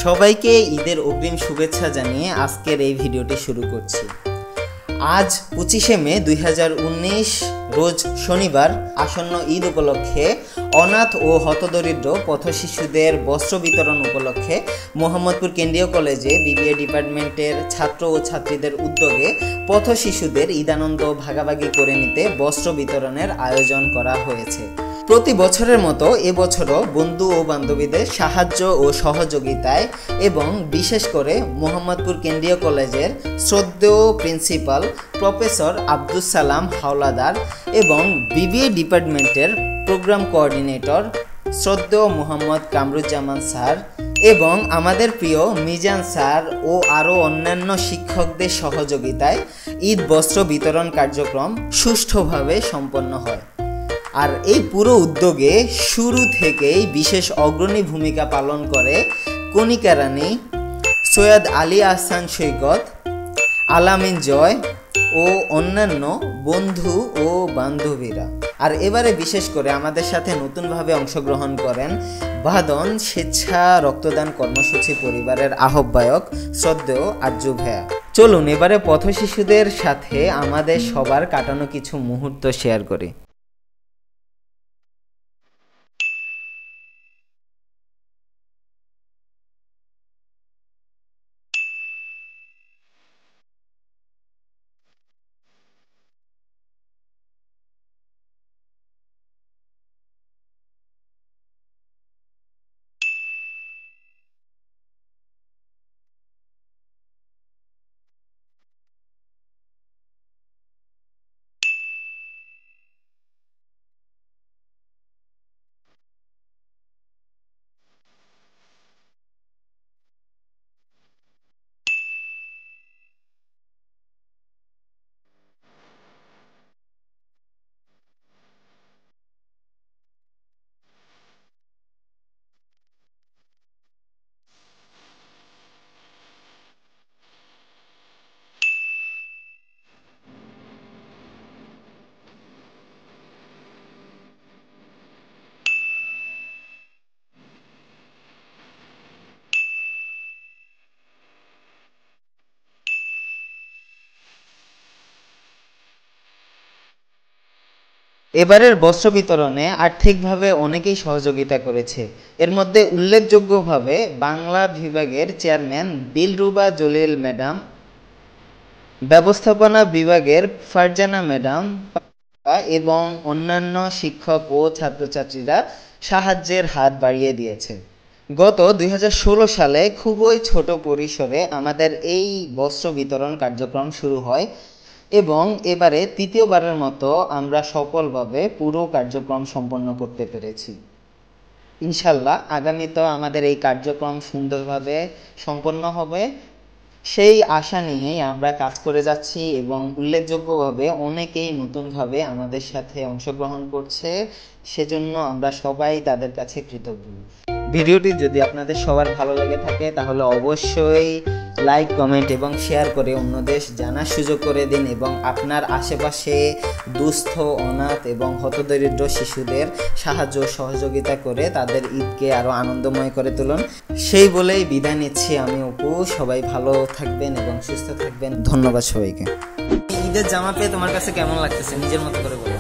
সবাইকে ঈদের অগ্রিম শুভেচ্ছা জানিয়ে আজকের এই ভিডিওটি শুরু করছি। আজ 25শে মে 2019 রোজ শনিবার আসন্ন ঈদ উপলক্ষে অনাথ ও হতদরিদ্র পথশিশুদের বস্ত্র বিতরণ উপলক্ষে মোহাম্মদপুর কেন্দ্রীয় কলেজে বিবিএ ডিপার্টমেন্টের ছাত্র ও ছাত্রীদের উদ্যোগে পথশিশুদের ঈদানন্দ ভাগাভাগি করে নিতে বস্ত্র বিতরণের আয়োজন করা হয়েছে। প্রতি বছরের মতো এবছরও বন্ধু ও বান্ধবীদের সাহায্য ও সহযোগিতায় এবং বিশেষ করে মোহাম্মদপুর কেন্দ্রীয় কলেজের শ্রদ্ধেয় প্রিন্সিপাল প্রফেসর আব্দুস সালাম হাওলাদার এবং বিবিএ ডিপার্টমেন্টের প্রোগ্রাম কোঅর্ডিনেটর শ্রদ্ধেয় মোহাম্মদ কামরুজ্জামান স্যার এবং আমাদের প্রিয় মিজান স্যার ও আরও অন্যান্য শিক্ষকদের সহযোগিতায় ঈদ বস্ত্র বিতরণ কার্যক্রম সুষ্ঠুভাবে সম্পন্ন হয়। আর এই পুরো উদ্যোগে শুরু থেকেই বিশেষ অগ্রণী ভূমিকা পালন করে কণিকা রানী, সৈয়দ আলী আহসান সৈকত, আলামিন জয় ও অন্যান্য বন্ধু ও বান্ধবীরা। আর এবারে বিশেষ করে আমাদের সাথে নতুনভাবে অংশগ্রহণ করেন বাদন স্বেচ্ছা রক্তদান কর্মসূচি পরিবারের আহ্বায়ক শ্রদ্ধেয় আরজু ভাইয়া। চলুন এবারে পথশিশুদের সাথে আমাদের সবার কাটানো কিছু মুহূর্ত শেয়ার করি। এবারের বস্ত্র বিতরণে আর্থিকভাবে অনেকেই সহযোগিতা করেছে। এর মধ্যে উল্লেখযোগ্যভাবে বাংলা বিভাগের চেয়ারম্যান দিলরুবা জলিল ম্যাডাম, ব্যবস্থাপনা বিভাগের ফারজানা ম্যাডাম এবং অন্যান্য শিক্ষক ও ছাত্রছাত্রীরা সাহায্যের হাত বাড়িয়ে দিয়েছে। গত 2016 সালে খুবই ছোট পরিসরে আমাদের এই বস্ত্র বিতরণ কার্যক্রম শুরু হয় এবং এবারে তৃতীয়বারের মতো আমরা সফলভাবে পুরো কার্যক্রম সম্পন্ন করতে পেরেছি। ইনশাল্লাহ আগামীতেও আমাদের এই কার্যক্রম সুন্দরভাবে সম্পন্ন হবে সেই আশা নিয়েই আমরা কাজ করে যাচ্ছি এবং উল্লেখযোগ্যভাবে অনেকেই নতুনভাবে আমাদের সাথে অংশগ্রহণ করছে, সেজন্য আমরা সবাই তাদের কাছে কৃতজ্ঞ। ভিডিওটি যদি আপনাদের সবার ভালো লেগে থাকে তাহলে অবশ্যই লাইক, কমেন্ট এবং শেয়ার করে অন্যদের জানার সুযোগ করে দিন এবং আপনার আশেপাশে দুস্থ, অনাথ এবং হতদরিদ্র শিশুদের সাহায্য সহযোগিতা করে তাদের ঈদকে আরও আনন্দময় করে তুলুন। সেই বলেই বিদায় নিচ্ছি আমি অপু। সবাই ভালো থাকবেন এবং সুস্থ থাকবেন। ধন্যবাদ সবাইকে। ঈদের জামা পেয়ে তোমার কাছে কেমন লাগতেছে নিজের মতো করে বলো।